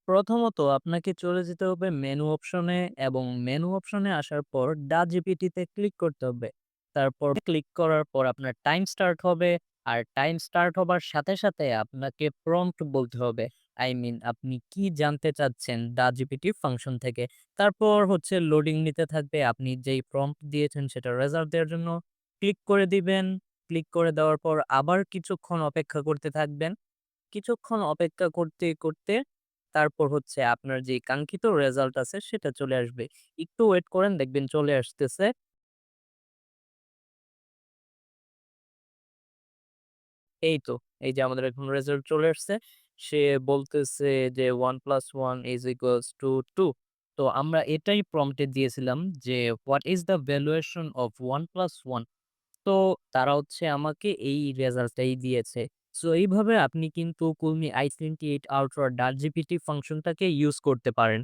প্রথমত আপনাকে চলে যেতে হবে মেনু অপশনে এবং মেনু অপশনে আসার পর DaGPT-তে ক্লিক করতে হবে। তারপর ক্লিক করার পর আপনার টাইম স্টার্ট হবে। আর টাইম স্টার্ট হবার সাথে, সাথে আপনাকে প্রম্পট বলতে হবে। I mean আপনি কি জানতে চাচ্ছেন DaGPT ফাংশন থেকে। তারপর হচ্ছে লোডিং নিতে থাকবে। আপনি যেই প্রম্পট দিয়েছেন সেটার রেজাল্ট দেওয়ার জন্য ক্লিক করে দিবেন। ক্লিক করে দেওয়ার পর আবার কিছুক্ষণ অপেক্ষা করতে থাকবেন। কিছুক্ষণ অপেক্ষা করতে, করতে তারপর হচ্ছে আপনার যে কাঙ্ক্ষিত রেজাল্ট আছে সেটা চলে আসবে। একটু ওয়েট করেন দেখবেন চলে আসতেছে। এই তো, এই যে আমাদের এখন রেজাল্ট চলে আসছে। সে বলতেছে যে 1 + 1 = 2। তো আমরা এটাই প্রম্পট এ দিয়েছিলাম যে what is the valuation of 1 + 1। তো তারা হচ্ছে আমাকে এই রেজাল্টটাই দিয়েছে। সো এইভাবে আপনি কিন্তু Kulmi i28 Ultra DartGPT ফাংশনটাকে ইউজ করতে পারেন।